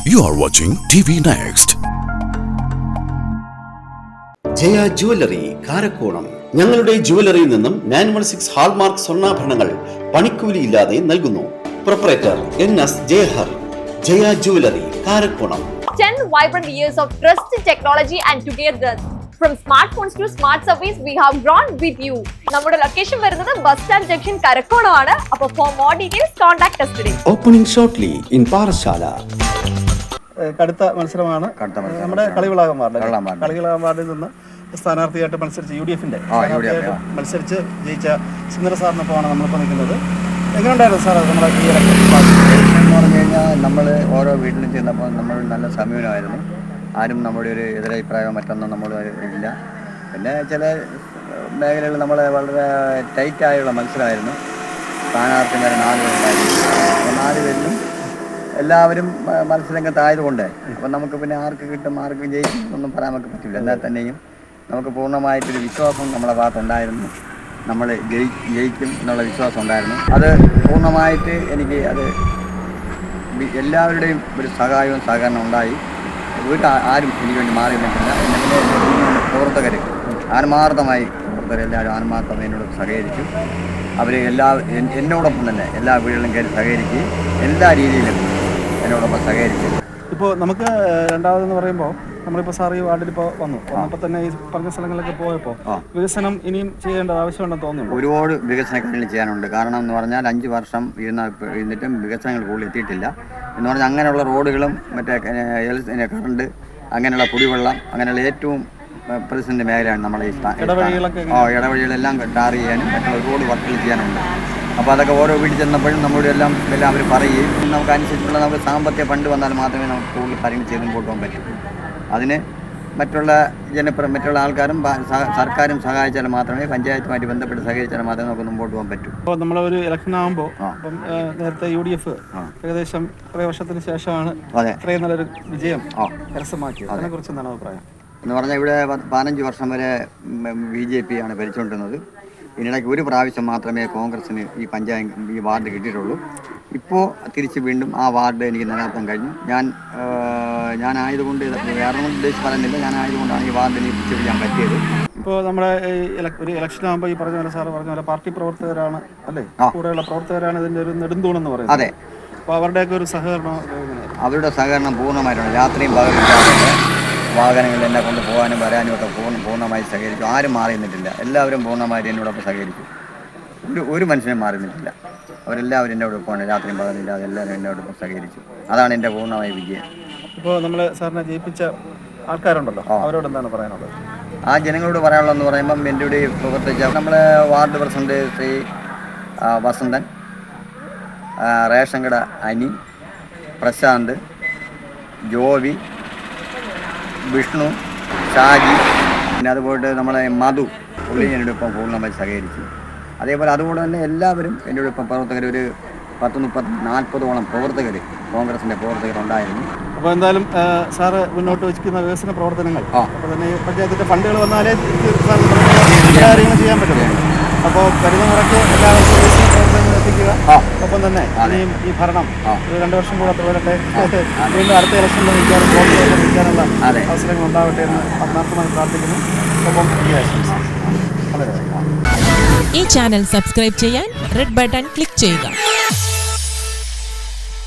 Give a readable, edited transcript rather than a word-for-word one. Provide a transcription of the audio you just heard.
You are watching TV Next. Jaya jewellery Karakonam. ഞങ്ങളുടെ ജുവല്ലറിയിൽ നിന്നും 916 ഹാൾമാർക്ക് സ്വർണ്ണാഭരണങ്ങൾ പണിക്കൂലിയില്ലാതെ നൽകുന്നു. Proprietor NS Jayahar. Jaya jewellery Karakonam. 10 vibrant years of trust, technology and togetherness. From smartphones to smart service, we have grown with you. നമ്മുടെ location വരുന്നത് bus stand junction കരക്കോണമാണ്. അപ്പോൾ for more details contact us today. Opening shortly in Parassala. കടുത്ത മത്സരമാണ് നമ്മുടെ കളിവിളാകം വാർഡിൽ നിന്ന് സ്ഥാനാർത്ഥിയായിട്ട് മത്സരിച്ച് UDF മത്സരിച്ച് ജയിച്ച സുന്ദര സാറിനൊപ്പമാണ് നമ്മളിപ്പോൾ നിൽക്കുന്നത്. എങ്ങനെയുണ്ടായിരുന്നു സാർ നമ്മുടെ ഈ ഇലക്ഷൻ എന്ന് പറഞ്ഞു കഴിഞ്ഞാൽ നമ്മൾ ഓരോ വീട്ടിലും ചെന്നപ്പോൾ നമ്മൾ നല്ല സമീപനമായിരുന്നു. ആരും നമ്മുടെ ഒരു എതിരഭിപ്രായമോ മറ്റൊന്നും നമ്മൾ ഇല്ല. പിന്നെ ചില മേഖലകളിൽ നമ്മൾ വളരെ ടൈറ്റായുള്ള മത്സരമായിരുന്നു. സ്ഥാനാർത്ഥിമാർ 4 പേരുണ്ടായിരുന്നു. അപ്പോൾ 4 പേരിലും എല്ലാവരും മത്സരരംഗത്തായതുകൊണ്ട് അപ്പം നമുക്ക് പിന്നെ ആർക്ക് കിട്ടും ആർക്ക് ജയിക്കും ഒന്നും പറയാൻ നമുക്ക് പറ്റില്ല. എന്നാൽ തന്നെയും നമുക്ക് പൂർണ്ണമായിട്ടൊരു വിശ്വാസം നമ്മുടെ ഭാഗത്തുണ്ടായിരുന്നു. നമ്മൾ ജയിക്കും എന്നുള്ള വിശ്വാസം ഉണ്ടായിരുന്നു. അത് പൂർണ്ണമായിട്ട് എനിക്ക് അത് എല്ലാവരുടെയും ഒരു സഹായവും സഹകരണം ഉണ്ടായി. ആരും എനിക്ക് വേണ്ടി മാറി നിൽക്കില്ല. എന്നെ പിന്നെ പ്രവർത്തകർ ആത്മാർത്ഥമായി എല്ലാവരും ആത്മാർത്ഥമായി എന്നോട് സഹകരിച്ചു. അവർ എന്നോടൊപ്പം തന്നെ എല്ലാ വീടുകളിലും കയറി സഹകരിക്കുകയും എല്ലാ രീതിയിലും എന്നോടൊപ്പം സഹകരിച്ചു. ഇപ്പോൾ നമുക്ക് രണ്ടാമതെന്ന് പറയുമ്പോൾ നമ്മളിപ്പോൾ സാർ ഈ വാർഡിലിപ്പോൾ വന്നപ്പോൾ തന്നെ ഈ പറഞ്ഞ സ്ഥലങ്ങളിലൊക്കെ പോയപ്പോൾ വികസനം ഇനിയും ചെയ്യേണ്ട ആവശ്യമുണ്ടെന്ന് തോന്നുന്നു. ഒരുപാട് വികസന കാര്യങ്ങൾ ചെയ്യാനുണ്ട്. കാരണം എന്ന് പറഞ്ഞാൽ 5 വർഷം ഇരുന്നിട്ടും വികസനങ്ങൾ കൂടുതൽ എത്തിയിട്ടില്ല എന്ന് പറഞ്ഞാൽ അങ്ങനെയുള്ള റോഡുകളും മറ്റേ കറണ്ട് അങ്ങനെയുള്ള കുടിവെള്ളം അങ്ങനെയുള്ള ഏറ്റവും പ്രതിസന്ധി മേഖലയാണ് നമ്മുടെ ഈ ഇടവഴികളെല്ലാം ടാർ ചെയ്യാനും മറ്റുള്ള റോഡ് വർക്കുകൾ ചെയ്യാനുണ്ട്. അപ്പോൾ അതൊക്കെ ഓരോ വീട്ടിൽ ചെന്നപ്പോഴും നമ്മുടെ എല്ലാം അവർ പറയുകയും നമുക്ക് അനുസരിച്ചുള്ള നമുക്ക് സാമ്പത്തിക ഫണ്ട് വന്നാൽ മാത്രമേ നമുക്ക് കൂടുതൽ കാര്യങ്ങൾ ചെയ്ത് മുമ്പോട്ട് പോകാൻ പറ്റൂ. അതിന് മറ്റുള്ള ആൾക്കാരും സർക്കാരും സഹായിച്ചാൽ മാത്രമേ പഞ്ചായത്തുമായിട്ട് ബന്ധപ്പെട്ട് സഹകരിച്ചാൽ മാത്രമേ നമുക്ക് മുമ്പോട്ട് പോകാൻ പറ്റൂ. അപ്പോൾ നമ്മളൊരു ഇലക്ഷൻ ആകുമ്പോൾ നേരത്തെ UDF ഏകദേശം കുറേ വർഷത്തിന് ശേഷമാണ് ഇത്രയും നല്ലൊരു വിജയം കരസ്ഥമാക്കിയത്. അതിനെക്കുറിച്ച് എന്താണ് അഭിപ്രായം? എന്ന് പറഞ്ഞാൽ ഇവിടെ 15 വർഷം വരെ BJP ആണ് ഭരിച്ചുകൊണ്ടിരുന്നത്. ഇതിനിടയ്ക്ക് ഒരു പ്രാവശ്യം മാത്രമേ കോൺഗ്രസ്സിന് ഈ വാർഡ് കിട്ടിയിട്ടുള്ളൂ. ഇപ്പോൾ തിരിച്ച് വീണ്ടും ആ വാർഡ് എനിക്ക് നിലനിർത്താൻ കഴിഞ്ഞു. ഞാനായതുകൊണ്ട് വേറെ ഉദ്ദേശിച്ച് പറയുന്നില്ല, ഞാനായതുകൊണ്ടാണ് ഈ വാർഡ് എനിക്ക് തിരിച്ചുപിടിക്കാൻ പറ്റിയത്. ഇപ്പോൾ നമ്മുടെ ഒരു ഇലക്ഷൻ ആകുമ്പോൾ ഈ പറഞ്ഞ പോലെ സാറ് പറഞ്ഞ പോലെ പാർട്ടി പ്രവർത്തകരാണ് അല്ലേ, കൂടെയുള്ള പ്രവർത്തകരാണ് ഇതിൻ്റെ ഒരു നെടുന്തൂണെന്ന് പറയുന്നത്. അതെ. അപ്പോൾ അവരുടെയൊക്കെ ഒരു സഹകരണം, അവരുടെ സഹകരണം പൂർണ്ണമായിട്ടുണ്ട്. രാത്രിയും പകലില്ലാതെ വാഹനങ്ങളിൽ എന്നെ കൊണ്ട് പോകാനും വരാനും ഒക്കെ പൂർണ്ണമായി സഹകരിച്ചു. ആരും മാറി നിന്നിട്ടില്ല. എല്ലാവരും പൂർണ്ണമായിട്ട് എന്നോടൊപ്പം സഹകരിച്ചു. ഒരു മനുഷ്യനും മാറി നിന്നിട്ടില്ല. അവരെല്ലാവരും എന്നോടൊപ്പമാണ്. രാത്രിയും പകലില്ലാതെ എല്ലാവരും എന്നോടൊപ്പം സഹകരിച്ചു. അതാണ് എൻ്റെ പൂർണ്ണമായ വിജയം. ഇപ്പോൾ നമ്മൾ സാറിനെ ജയിപ്പിച്ച ആൾക്കാരുണ്ടല്ലോ, അവരോട് എന്താണ് പറയാനുള്ളത്? ആ ജനങ്ങളോട് പറയാനുള്ളതെന്ന് പറയുമ്പം എൻ്റെ കൂടെ പ്രവർത്തിച്ച നമ്മളെ ward president Shri Vasanthan, ration കട അനി, പ്രശാന്ത്, ജോവി, വിഷ്ണു, ഷാജി, പിന്നെ അതുപോലെ നമ്മളെ മധു പുള്ളി എന്നോടൊപ്പം പൂർണ്ണമായി സഹകരിച്ചു. അതേപോലെ അതുകൊണ്ട് തന്നെ എല്ലാവരും എന്നോടൊപ്പം പ്രവർത്തകർ ഒരു 10-40-40ഓളം പ്രവർത്തകർ കോൺഗ്രസിൻ്റെ പ്രവർത്തകരുണ്ടായിരുന്നു. അപ്പോൾ എന്തായാലും സാറ് മുന്നോട്ട് വയ്ക്കുന്ന വികസന പ്രവർത്തനങ്ങൾ അപ്പോൾ തന്നെ പഞ്ചായത്തിൻ്റെ ഫണ്ടുകൾ വന്നാലേ കാര്യങ്ങൾ ചെയ്യാൻ പറ്റുള്ളൂ. അപ്പോൾ കരുതമുറയ്ക്ക് എല്ലാവർക്കും വികസന പ്രവർത്തനങ്ങൾ എത്തിക്കുക. ഒപ്പം തന്നെ ഇനിയും ഈ ഭരണം ഒരു 2 വർഷം കൂടെ തുടരട്ടെ. വീണ്ടും അടുത്ത ഇലക്ഷനിൽ നിൽക്കാനുള്ള അവസരങ്ങൾ ഉണ്ടാവട്ടെ എന്ന് ആത്മാർത്ഥമായി പ്രാർത്ഥിക്കുന്നു. ഒപ്പം ഈ ചാനൽ സബ്സ്ക്രൈബ് ചെയ്യാൻ റെഡ് ബട്ടൺ ക്ലിക്ക് ചെയ്യുക.